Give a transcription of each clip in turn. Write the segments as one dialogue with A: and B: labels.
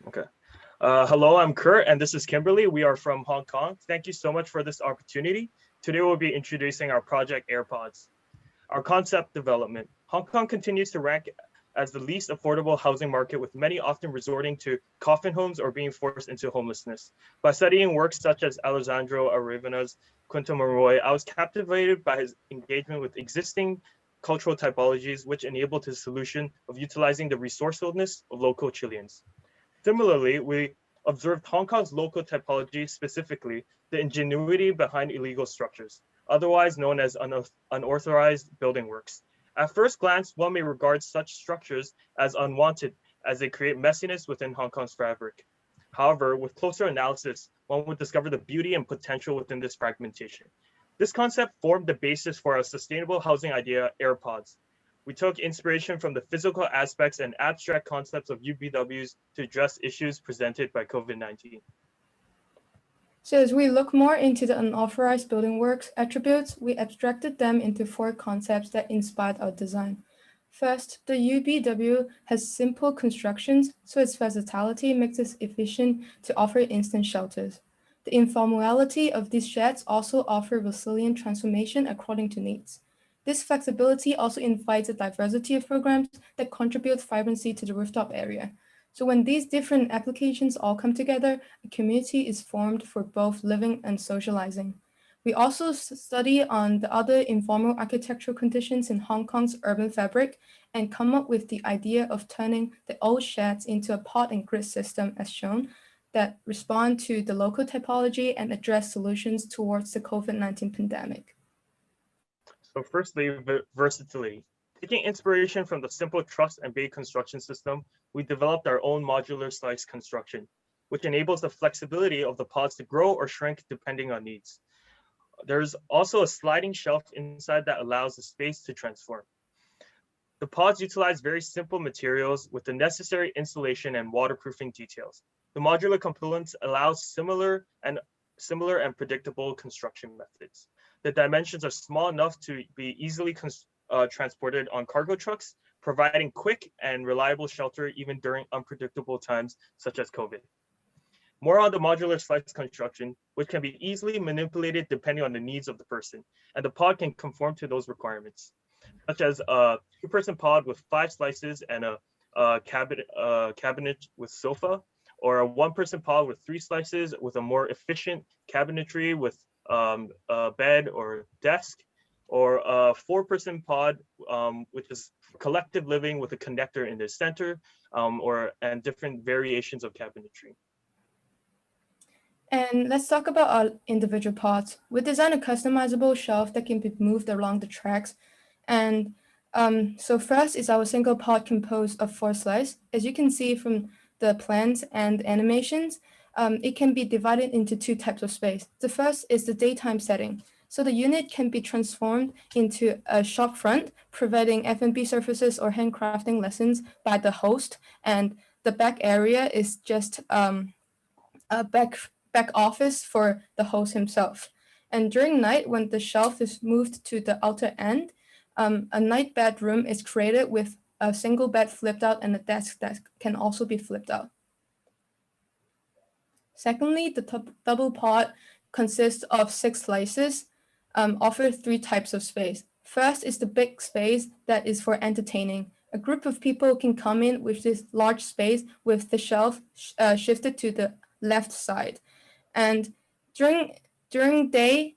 A: Okay. Hello, I'm Kurt, and this is Kimberly. We are from Hong Kong. Thank you so much for this opportunity. Today, we'll be introducing our project AirPods. Our concept development. Hong Kong continues to rank as the least affordable housing market, with many often resorting to coffin homes or being forced into homelessness. By studying works such as Alessandro Aravana's Quinto Moroy, I was captivated by his engagement with existing cultural typologies, which enabled his solution of utilizing the resourcefulness of local Chileans. Similarly, we observed Hong Kong's local typology, specifically the ingenuity behind illegal structures, otherwise known as unauthorized building works. At first glance, one may regard such structures as unwanted, as they create messiness within Hong Kong's fabric. However, with closer analysis, one would discover the beauty and potential within this fragmentation. This concept formed the basis for our sustainable housing idea, AirPods. We took inspiration from the physical aspects and abstract concepts of UBWs to address issues presented by COVID-19.
B: So as we look more into the unauthorized building works attributes, we abstracted them into 4 concepts that inspired our design. First, the UBW has simple constructions, so its versatility makes it efficient to offer instant shelters. The informality of these sheds also offer resilient transformation according to needs. This flexibility also invites a diversity of programs that contribute vibrancy to the rooftop area. So when these different applications all come together, a community is formed for both living and socializing. We also study on the other informal architectural conditions in Hong Kong's urban fabric and come up with the idea of turning the old sheds into a pod and grid system as shown that respond to the local typology and address solutions towards the COVID-19 pandemic.
A: So firstly, versatility. Taking inspiration from the simple truss and bay construction system, we developed our own modular slice construction, which enables the flexibility of the pods to grow or shrink depending on needs. There's also a sliding shelf inside that allows the space to transform. The pods utilize very simple materials with the necessary insulation and waterproofing details. The modular components allow similar and predictable construction methods. The dimensions are small enough to be easily transported on cargo trucks, providing quick and reliable shelter even during unpredictable times such as COVID. More on the modular slice construction, which can be easily manipulated depending on the needs of the person, and the pod can conform to those requirements, such as a 2-person pod with 5 slices and a cabinet with sofa, or a 1-person pod with 3 slices with a more efficient cabinetry with a bed or desk, or a 4-person pod, which is collective living with a connector in the center, and different variations of cabinetry.
B: And let's talk about our individual pods. We designed a customizable shelf that can be moved along the tracks. And so first is our single pod composed of 4 slices. As you can see from the plans and animations, it can be divided into 2 types of space. The first is the daytime setting. So the unit can be transformed into a shop front, providing F&B services or handcrafting lessons by the host. And the back area is just a back office for the host himself. And during night, when the shelf is moved to the outer end, a night bedroom is created with a single bed flipped out and a desk that can also be flipped out. Secondly, the double pod consists of 6 slices, offer 3 types of space. First is the big space that is for entertaining. A group of people can come in with this large space with the shelf shifted to the left side. And during day,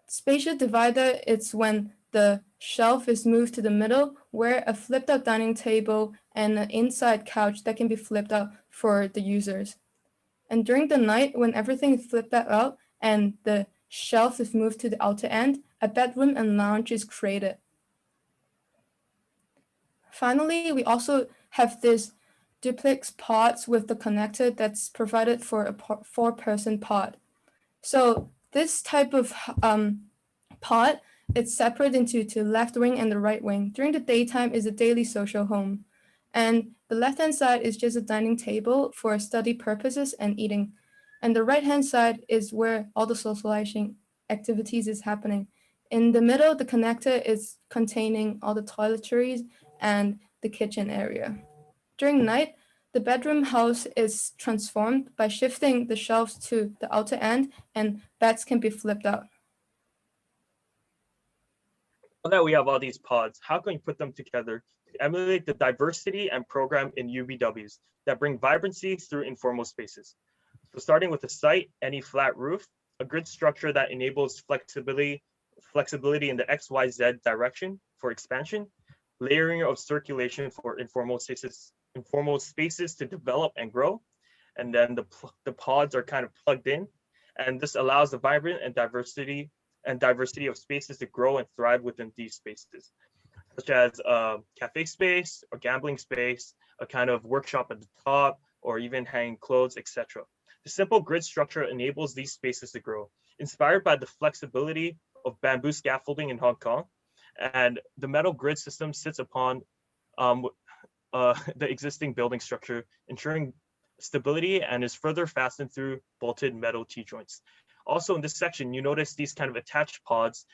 B: spatial divider is when the shelf is moved to the middle, where a flipped out dining table and an inside couch that can be flipped out for the users. And during the night, when everything is flipped out and the shelf is moved to the outer end, a bedroom and lounge is created. Finally, we also have this duplex pods with the connector that's provided for a 4-person pod. So this type of pod, it's separated into the left wing and the right wing. During the daytime is a daily social home. And the left-hand side is just a dining table for study purposes and eating. And the right-hand side is where all the socializing activities is happening. In the middle, the connector is containing all the toiletries and the kitchen area. During night, The bedroom house is transformed by shifting the shelves to the outer end, and beds can be flipped out.
A: Now that we have all these pods, how can we put them together to emulate the diversity and program in UBWs that bring vibrancy through informal spaces? So starting with the site, any flat roof, a grid structure that enables flexibility in the XYZ direction for expansion, layering of circulation for informal spaces to develop and grow. And then the pods are kind of plugged in, and this allows the vibrant and diversity of spaces to grow and thrive within these spaces, such as a cafe space, a gambling space, a kind of workshop at the top, or even hanging clothes, etc. The simple grid structure enables these spaces to grow, inspired by the flexibility of bamboo scaffolding in Hong Kong. And the metal grid system sits upon the existing building structure, ensuring stability, and is further fastened through bolted metal T-joints. Also in this section, you notice these kind of attached pods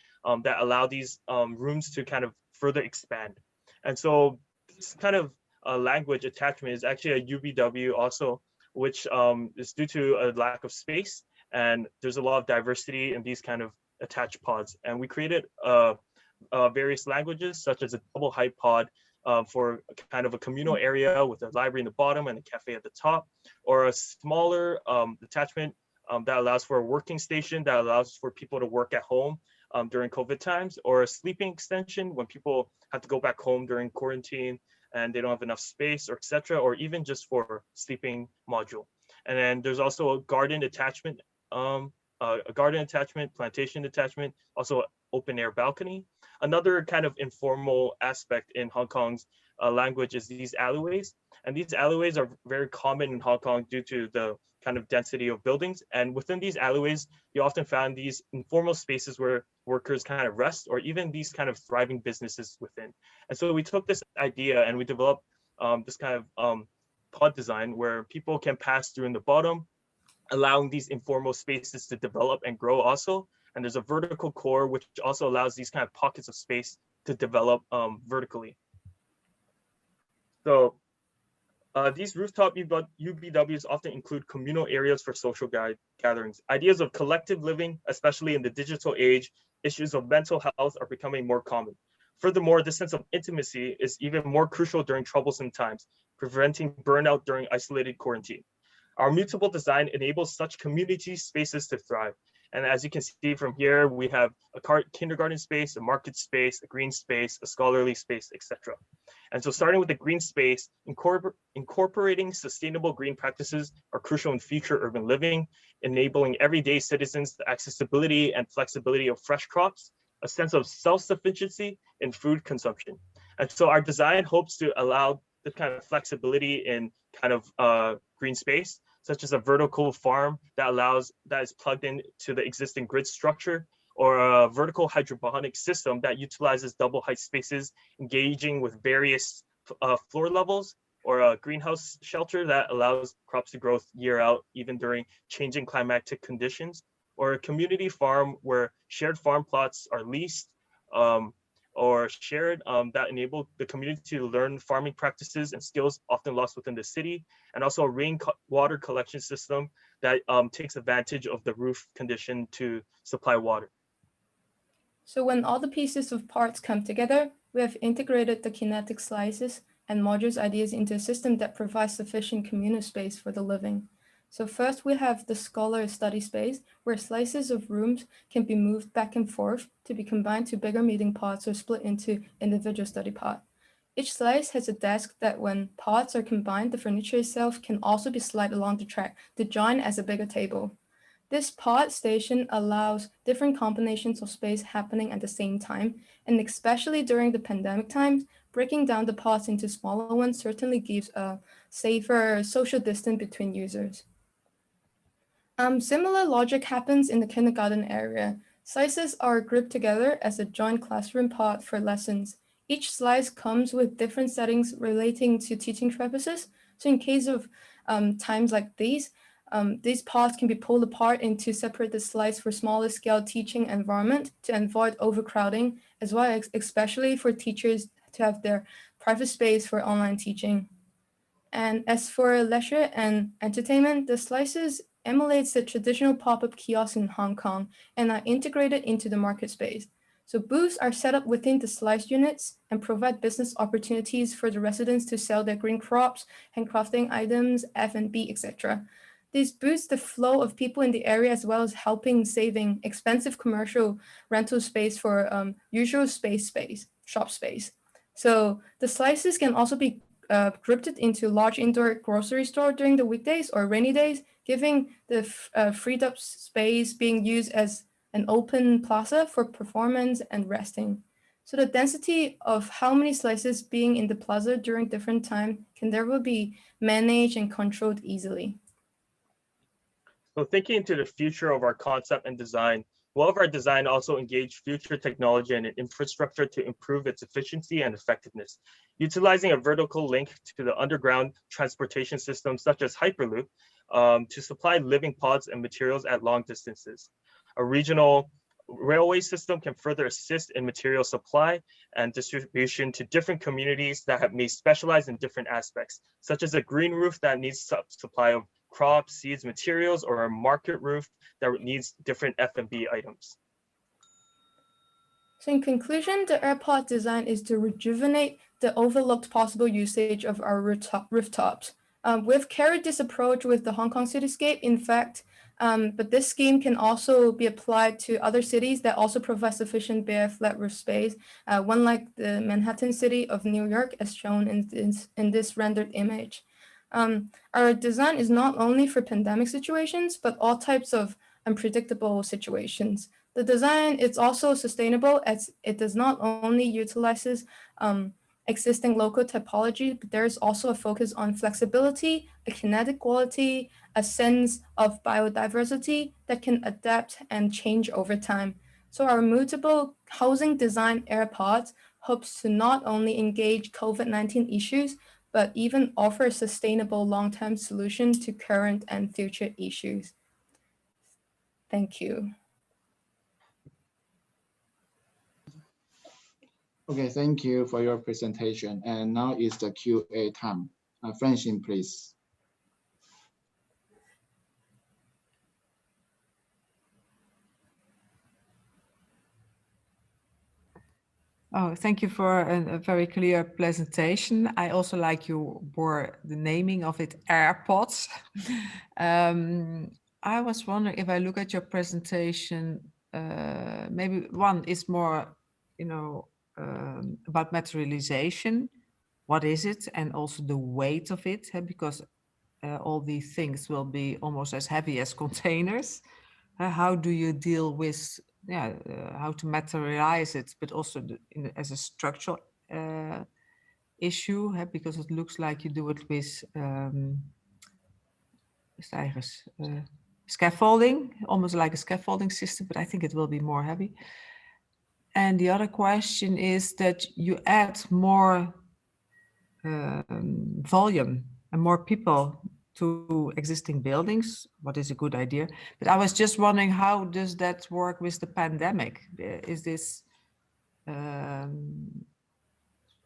A: that allow these rooms to kind of further expand. And so this kind of language attachment is actually a UBW also, which is due to a lack of space. And there's a lot of diversity in these kind of attached pods. And we created various languages, such as a double height pod for kind of a communal area with a library in the bottom and a cafe at the top, or a smaller attachment that allows for a working station that allows for people to work at home during COVID times, or a sleeping extension when people have to go back home during quarantine and they don't have enough space, or etc., or even just for sleeping module. And then there's also a garden attachment, plantation attachment, also open air balcony. Another kind of informal aspect in Hong Kong's language is these alleyways. And these alleyways are very common in Hong Kong due to the kind of density of buildings. And within these alleyways, you often find these informal spaces where workers kind of rest, or even these kind of thriving businesses within. And so we took this idea and we developed this kind of pod design where people can pass through in the bottom, allowing these informal spaces to develop and grow also. And there's a vertical core, which also allows these kind of pockets of space to develop vertically. So these rooftop UBWs often include communal areas for social gatherings. Ideas of collective living, especially in the digital age, issues of mental health are becoming more common. Furthermore, this sense of intimacy is even more crucial during troublesome times, preventing burnout during isolated quarantine. Our mutable design enables such community spaces to thrive. And as you can see from here, we have a kindergarten space, a market space, a green space, a scholarly space, etc. And so starting with the green space, incorporating sustainable green practices are crucial in future urban living, enabling everyday citizens the accessibility and flexibility of fresh crops, a sense of self-sufficiency in food consumption. And so our design hopes to allow the kind of flexibility in kind of green space, such as a vertical farm that is plugged into the existing grid structure, or a vertical hydroponic system that utilizes double height spaces, engaging with various floor levels, or a greenhouse shelter that allows crops to grow year out, even during changing climatic conditions, or a community farm where shared farm plots are leased or shared that enable the community to learn farming practices and skills often lost within the city, and also a rainwater collection system that takes advantage of the roof condition to supply water.
B: So when all the pieces of parts come together, we have integrated the kinetic slices and modules ideas into a system that provides sufficient communal space for the living. So first we have the scholar study space, where slices of rooms can be moved back and forth to be combined to bigger meeting pods or split into individual study pod. Each slice has a desk that when pods are combined, the furniture itself can also be slid along the track to join as a bigger table. This pod station allows different combinations of space happening at the same time, and especially during the pandemic times, breaking down the pods into smaller ones certainly gives a safer social distance between users. Similar logic happens in the kindergarten area. Slices are grouped together as a joint classroom pod for lessons. Each slice comes with different settings relating to teaching purposes. So in case of times like these pods can be pulled apart into separate the slice for smaller scale teaching environment to avoid overcrowding, as well as especially for teachers to have their private space for online teaching. And as for leisure and entertainment, the slices emulates the traditional pop-up kiosks in Hong Kong and are integrated into the market space. So booths are set up within the slice units and provide business opportunities for the residents to sell their green crops, handcrafting items, F&B, etc. These boost the flow of people in the area as well as helping saving expensive commercial rental space for usual shop space. So the slices can also be grouped into large indoor grocery store during the weekdays or rainy days, giving the freed up space being used as an open plaza for performance and resting. So the density of how many slices being in the plaza during different time can therefore be managed and controlled easily.
A: So thinking into the future of our concept and design, will our design also engage future technology and infrastructure to improve its efficiency and effectiveness, utilizing a vertical link to the underground transportation system such as Hyperloop to supply living pods and materials at long distances. A regional railway system can further assist in material supply and distribution to different communities that may specialize in different aspects, such as a green roof that needs supply of crops, seeds, materials, or a market roof that needs different F&B items.
B: So in conclusion, the AirPod design is to rejuvenate the overlooked possible usage of our rooftops. We've carried this approach with the Hong Kong cityscape, in fact, but this scheme can also be applied to other cities that also provide sufficient bare flat roof space, one like the Manhattan city of New York as shown in this rendered image. Our design is not only for pandemic situations, but all types of unpredictable situations. The design is also sustainable as it does not only utilizes existing local typology, but there's also a focus on flexibility, a kinetic quality, a sense of biodiversity that can adapt and change over time. So our mutable housing design AirPods hopes to not only engage COVID-19 issues, but even offer a sustainable long-term solution to current and future issues. Thank you.
C: Okay, thank you for your presentation. And now is the QA time. Francine, please.
D: Oh, thank you for a very clear presentation. I also like the naming of it, AirPods. I was wondering if I look at your presentation, maybe one is more, about materialization. What is it? And also the weight of it, because all these things will be almost as heavy as containers. How do you deal with how to materialize it, but also as a structural issue, because it looks like you do it with scaffolding, almost like a scaffolding system, but I think it will be more heavy. And the other question is that you add more volume and more people to existing buildings, what is a good idea. But I was just wondering, how does that work with the pandemic? Is this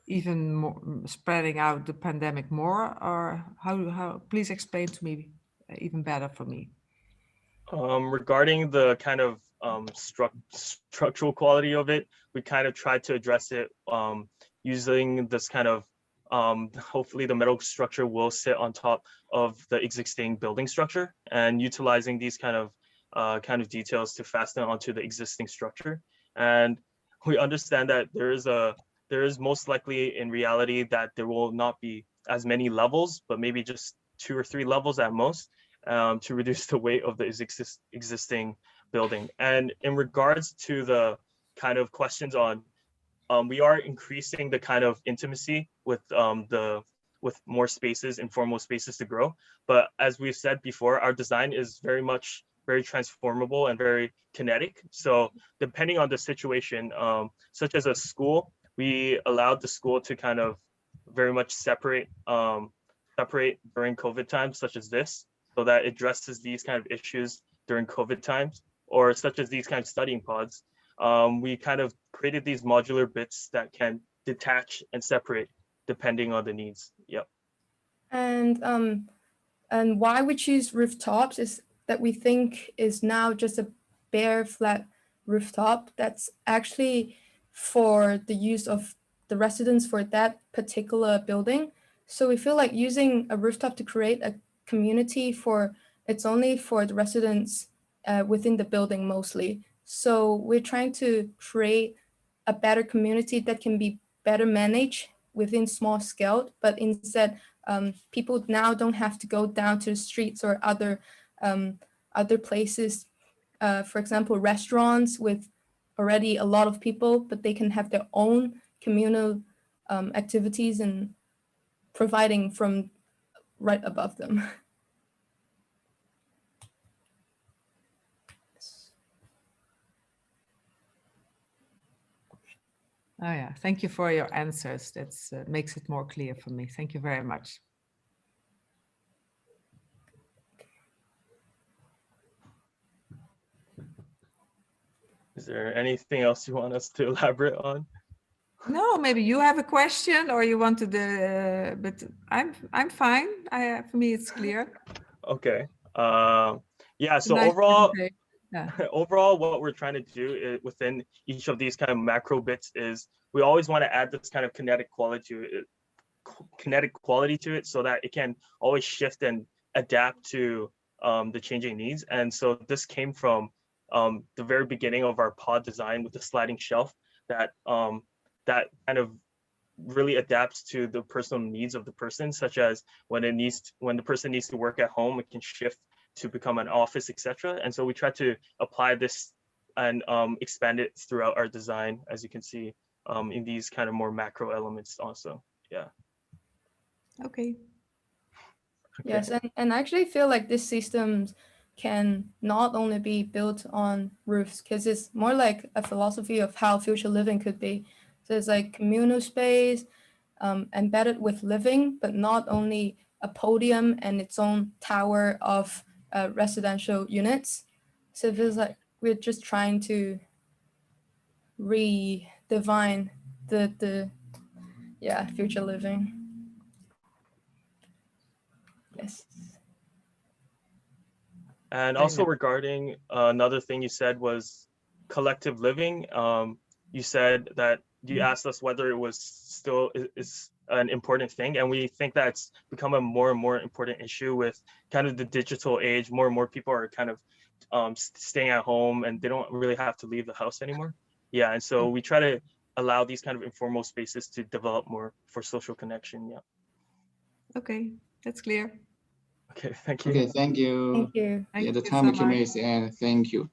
D: even more spreading out the pandemic more, or how please explain to me even better for me.
A: Regarding the kind of structural quality of it, we kind of tried to address it using this kind of hopefully the metal structure will sit on top of the existing building structure, and utilizing these kind of details to fasten onto the existing structure. And we understand that there is most likely in reality that there will not be as many levels, but maybe just 2 or 3 levels at most, to reduce the weight of the existing building. And in regards to the kind of questions on, we are increasing the kind of intimacy with more spaces, informal spaces to grow. But as we've said before, our design is very transformable and very kinetic. So depending on the situation, such as a school, we allowed the school to kind of very much separate during COVID times, such as this, so that it addresses these kind of issues during COVID times, or such as these kind of studying pods. We kind of created these modular bits that can detach and separate depending on the needs. Yep.
B: And why we choose rooftops is that we think is now just a bare flat rooftop that's actually for the use of the residents for that particular building. So we feel like using a rooftop to create a community it's only for the residents within the building mostly. So we're trying to create a better community that can be better managed within small scale, but instead people now don't have to go down to the streets or other places. For example, restaurants with already a lot of people, but they can have their own communal activities and providing from right above them.
D: Oh yeah, thank you for your answers. That makes it more clear for me. Thank you very much.
A: Is there anything else you want us to elaborate on?
D: No, maybe you have a question or you want to but I'm fine. For me it's clear.
A: Okay. Yeah. So
D: Nice
A: overall,
D: yeah.
A: Overall, what we're trying to do within each of these kind of macro bits is we always want to add this kind of kinetic quality to it, so that it can always shift and adapt to the changing needs. And so this came from the very beginning of our pod design with the sliding shelf that kind of really adapts to the personal needs of the person, such as when the person needs to work at home, it can shift to become an office, etc. And so we try to apply this and expand it throughout our design, as you can see in these kind of more macro elements also. Yeah.
D: Okay.
B: Yes, and I actually feel like this system can not only be built on roofs, because it's more like a philosophy of how future living could be. So it's like communal space embedded with living, but not only a podium and its own tower of residential units. So it feels like we're just trying to redefine the future living. Yes.
A: And also regarding another thing you said was collective living. You said that you asked us whether it was still is an important thing, and we think that's become a more and more important issue with kind of the digital age. More and more people are kind of staying at home and they don't really have to leave the house anymore. Yeah, and so we try to allow these kind of informal spaces to develop more for social connection. Yeah.
D: Okay, that's clear.
A: Okay, thank you.
C: Okay, thank you.
B: Thank you.
C: Yeah, the
D: Thank you
C: time
D: so
C: accumulates
D: much.
C: and thank you.